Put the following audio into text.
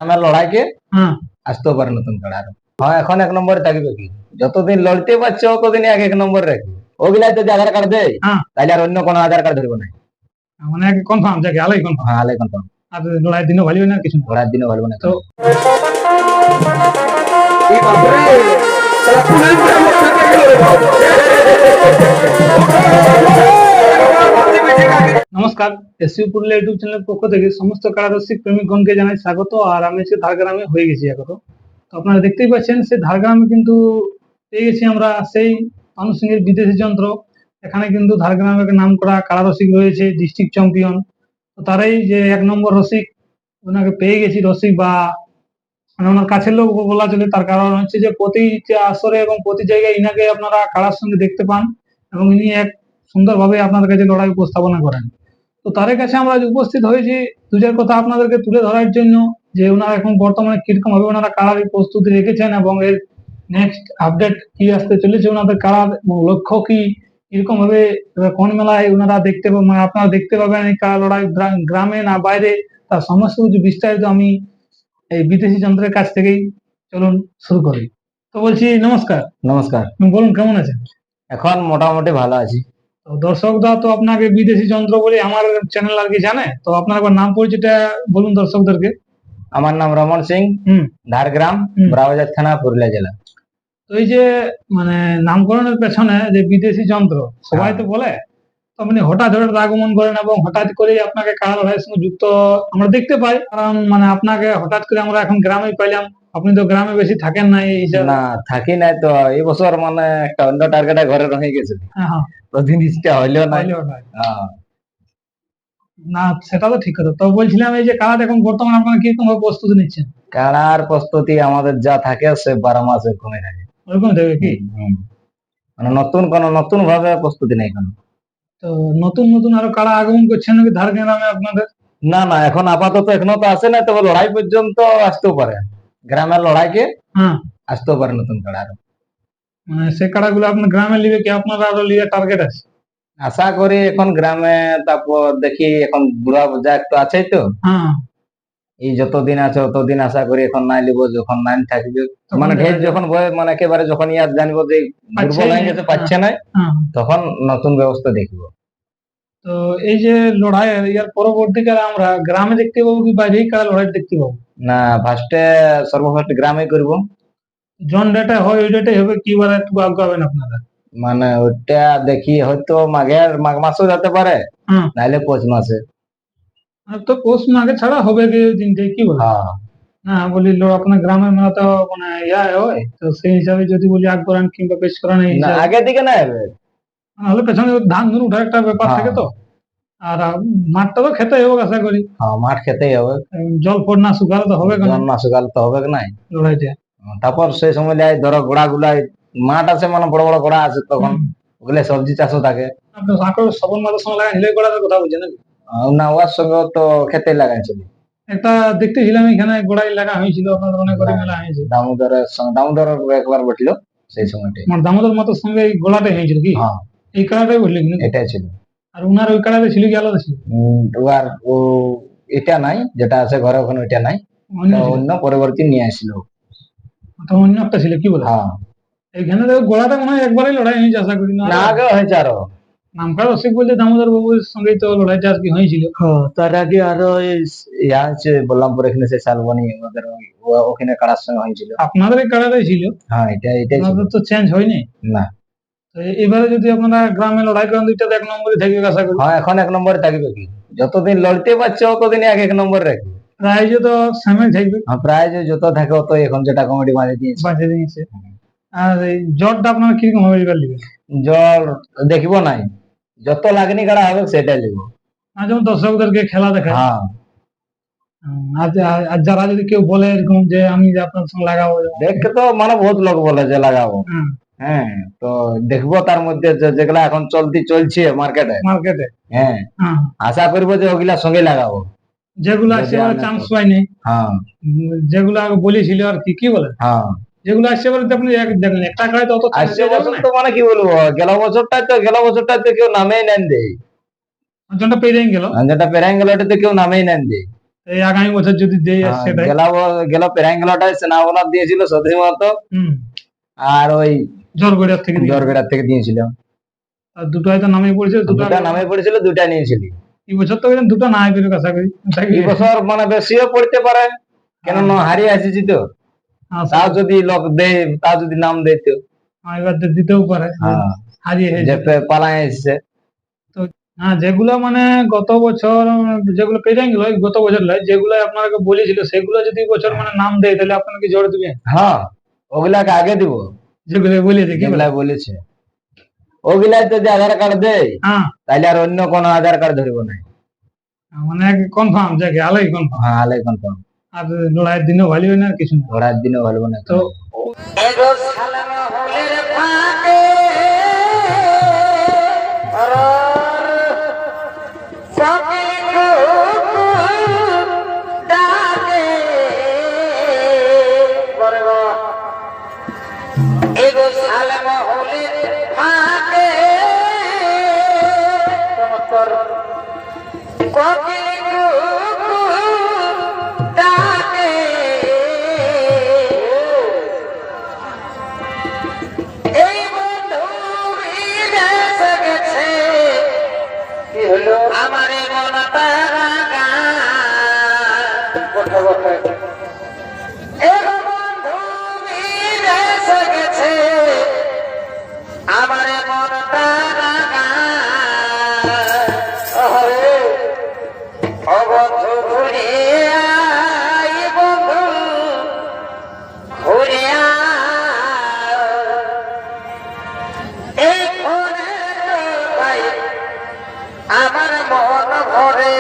আমার লড়াইকে হ্যাঁ আসতেও পারে নতুন কাড়া আরো। হ্যাঁ, এখন এক নম্বরে থাকবে কি, যতদিন লড়তে পারছে ততদিন এক এক নম্বর রাখবে। ওগুলাই যদি আধার কার্ড দেয় হ্যাঁ তাহলে আর অন্য কোনো আধার কার্ড ধরবো না। মানে কনফার্ম যাকে আলাই কনফার্ম। হ্যাঁ, আলে কনফার্ম। আর লড়াই দিনও ভালো না কিছু না। লড়াইয়ের দিনও ভালো না। তো নমস্কার, এসইউ পুরুলিয়া ইউটিউব চ্যানেলের পক্ষ থেকে সমস্ত কারারসিক প্রেমিকগণকে জানাই স্বাগত। আর আমি আজকে ঝাড়গ্রামে হয়ে গেছি এখন। তো আপনারা দেখতেই পাচ্ছেন সেই ঝাড়গ্রামে কিন্তু পেয়ে গেছি আমরা সেই মানুষ সিংহের বিদেশি যন্ত্র। এখানে কিন্তু ঝাড়গ্রামের নাম করা কারারসিক রয়েছে, ডিস্ট্রিক্ট চ্যাম্পিয়ন। তো তারাই যে এক নম্বর রসিক, ওনাকে পেয়ে গেছি রসিক বা মানে ওনার কাছের লোক বলা চলে। তার কারণ হচ্ছে যে প্রতি আসরে এবং প্রতি জায়গায় ইনাকে আপনারা কারার সঙ্গে দেখতে পান এবং ইনি এক সুন্দরভাবে আপনাদের কাছে লড়াই উপস্থাপনা করেন। তো তার কাছে আমরা আজ উপস্থিত হয়েছি দু চার কথা আপনাদেরকে তুলে ধরার জন্য, যে ওনারা এখন বর্তমানে কিরকম ভাবে ওনারা কারার প্রস্তুতি রেখেছেন এবং এর নেক্সট আপডেট কি আসতে চলেছে, ওনাদের কারার লক্ষ্য কি, কিরকম ভাবে কোন মেলায় ওনারা দেখতে মানে আপনারা দেখতে পাবেন এই কারা লড়াই গ্রামে না বাইরে, তার সমস্ত কিছু বিস্তারিত আমি এই বিদেশি যন্ত্রের কাছ থেকেই চলুন শুরু করি। তো বলছি নমস্কার। নমস্কার। বলুন কেমন আছেন? এখন মোটামুটি ভালো আছি। তো দর্শকরা তো আপনাকে বিদেশি যন্ত্র বলে আমার চ্যানেল আর কি জানে, তো আপনার একবার নাম পরিচয়টা বলুন দর্শকদেরকে। আমার নাম রমন সিং, ঝাড়গ্রাম, ব্রাউজার থানা, পুরুলিয়া জেলা। তো এই যে মানে নামকরণের পেছনে যে বিদেশি যন্ত্র সবাই তো বলে, তো আপনি হঠাৎ হঠাৎ আগমন করেন এবং হঠাৎ করেই আপনাকে কারা লড়াইয়ের সঙ্গে যুক্ত আমরা দেখতে পাই। কারণ মানে আপনাকে হঠাৎ করে আমরা এখন গ্রামে পাইলাম, আপনি তো গ্রামে বেশি থাকেন না এই হিসাবে। না, থাকি নাই তো। এই বছর মানে একটা অন্য টার্গেটে ঘরে রয়ে গেছে, হ্যাঁ তো জিনিসটা হইলেও নাই। হইলেও নাই। হ্যাঁ। না সেটা তো ঠিক কথা। তো বলছিলাম এই যে কারা এখন বর্তমানে আপনারা কিরকম ভাবে প্রস্তুতি নিচ্ছেন? কাড়ার প্রস্তুতি আমাদের যা থাকে সে 12 মাস এরকমই থাকে। ওরকম দেবে কি? মানে নতুন ভাবে প্রস্তুতি নেই কোনো। তো নতুন নতুন আরো কারা আগমন করছেন নাকি ঝাড়গ্রামে আপনাদের? না না, এখন আপাতত এখনো তো আসে না, তবে লড়াই পর্যন্ত আসতেও পারে। গ্রামের লড়াইকে আসতেও পারে নতুন কাড়া আরো। মানে সে কাড়াগুলো আপনার গ্রামে নিবে কি আপনারা আরো লিয়ে টার্গেট আছে? আশা করি এখন গ্রামে, তারপর দেখি এখন বুড়া যা একটু আছেই তো, এই যতদিন আছে ততদিন আশা করি এখন নাই লিব, যখন নাই থাকবে মানে ঢের যখন মানে একেবারে যখন ইয়ার জানবো যে দুর্বল হয়ে গেছে, পাচ্ছে না, তখন নতুন ব্যবস্থা দেখবো। তো এই যে লড়াই ইয়ার পরবর্তীকালে আমরা গ্রামে দেখতে পাবো কি বাইরেই কারা লড়াই দেখতে পাবো? না, সর্বফার্স্ট গ্রামে করব। জন ডেটা হয় ওই ডেটাই হবে কি বলে একটু আগাবেন আপনারা? মানে ওইটা দেখি হয়তো মাঘ মাসও যেতে পারে, নাইলে পৌষ মাসে। তো পৌষ মাঘে ছাড়া হবে কি দিনটাই কি বলে? না বলি আপনার গ্রামের মেলা তো মানে ইয়া হয়, তো সেই হিসাবে যদি বলি আগ করান কিংবা পেশ করান এই না, হিসাবে আগে দিকে না হবে, নাহলে পেছনে ধান ধুন উঠার একটা ব্যাপার থাকে তো। আর মাঠটা তো খেতে হবে আশা করি। মাঠ খেতেই হবে। জল ফোড় না শুকালে তো হবে জল না শুকালে তো হবে নাই লড়াইটা। তারপর সেই সময় ধরো গোড়া গুলাই মাঠ আছে, মানে বড় বড় গোড়া আছে, তখন ওগুলো সবজি চাষও থাকে। আপনি সাঁকড় শ্রাবণ মাসের সময় লাগান হিলে গোড়ার কথা বলছেন নাকি? না, ওর সঙ্গে তো খেতে লাগাইছিল। একটা দেখতেছিলাম এখানে গোড়াই লাগা হয়েছিল আপনাদের অনেক করে মেলা হয়েছে। দামোদরের সঙ্গে দামোদর একবার বসল সেই সময়টাই। মানে দামোদর মাতার সঙ্গে এই গোড়াটাই হয়েছিল কি? এই কাড়াটাই বললি কি? এটাই ছিল। আর উনার ওই কাড়াটা ছিল কি আলাদা ছিল? ও এটা নাই, যেটা আছে ঘরে ওখানে ওইটা নাই, অন্য পরবর্তী নিয়ে আসলো। অন্য একটা ছিল কি বলে? এইখানে তো গোড়াটা মনে হয় একবারই লড়াই হয়েছে আশা করি। না আগে হয়েছে আরো। নামকার রসিক বলতে দামোদর বাবুর সঙ্গে তো লড়াইটা আজকে হয়েছিল। তার আগে আরো ইয়া আছে বললামপুর, এখানে সে শালবনি ওদের ওখানে কাড়ার সঙ্গে হয়েছিল। আপনাদের এই কাড়াটাই ছিল? হ্যাঁ, এটাই তো চেঞ্জ হয়নি না। এবারে যদি আপনারা গ্রামে লড়াই করেন দুইটা এক নম্বরে থাকবে আশা করি। হ্যাঁ, এখন এক নম্বরে থাকবে কি, যতদিন লড়তে পারছে ততদিন এক নম্বর রাখবে। প্রাইজ তো সেমই থাকবে। প্রাইজ যত থাকে অত, এখন যেটা কমিটি বাঁধিয়ে দিয়েছে। আর এই জ্বরটা আপনারা কিরকম হবে এবার নেবেন? জ্বর দেখবো নাই, যত লাগনি কাড়া হবে সেটাই নেব। যেমন দর্শকদেরকে খেলা দেখায়। আর যারা যদি কেউ বলে এরকম যে আমি যে আপনার সঙ্গে লাগাবো, দেখে তো মানে বহুত লোক বলে যে লাগাবো। হ্যাঁ, তো দেখবো তার মধ্যে যেগুলা এখন চলছে মার্কেটে। হ্যাঁ, আশা করবো যে ওগুলা সঙ্গে লাগাবো। যেগুলা চান্স পাইনি, যেগুলা বলেছিল আর কি কি বলে, যেগুলো আসছে বলে আপনি দেখেন একটা গাড়ি তো অত আসছে বছর তো মানে কি বলবো, গেল বছরটা তো কেউ নামেই নেন দেয়। যেটা পেরিয়ে গেল এটাতে কেউ নামেই নেন দেয়। এই আগামী বছর যদি দেই আর সেটাই। গেল পেরাঙ্গলাটাই সেনাওয়ালা দিয়েছিল সত্যি মতো, আর ওই জোরগড়িয়ার থেকে দিয়েছিল। আর দুটো হয়তো নামে পড়েছিল, দুটা নামে পড়েছিল, দুটা নিয়েছিল। এই বছর তো দুটো না বেরোক আশা করি। এই বছর মানে বেশিও পড়তে পারে, কেননা হারিয়ে আসিছি তো। তাও যদি লোক দেয়, তাও যদি নাম দেয় তো এবার দিতেও পারে, হারিয়ে যেতে পালায় এসছে। তো হ্যাঁ, যেগুলো মানে গত বছর যেগুলো পেরিয়ে গেল, গত বছর নয়, যেগুলো আপনাকে বলেছিল সেগুলো যদি বছর মানে নাম দেয়, তাহলে আপনারা কি জোর দিবেন? হ্যাঁ, ওগুলাকে আগে দিব। যেগুলো বলেছে, যেগুলা বলেছে ওগুলাই যদি আধার কার্ড দেয়, তাহলে আর অন্য কোনো আধার কার্ড ধরবো না, মানে কনফার্ম যাকে আলাই কনফার্ম। হ্যাঁ, আলাই কনফার্ম। আর লড়াইয়ের দিনও ভালো না, আর কিছু না, লড়াইয়ের দিনও ভালো না। তো আমার মনটা গেছে, আমার মনটা অবন্ধু ঘুরিয়া বন্ধু ঘুরিয়া এই ফোনে আমার মন ভরে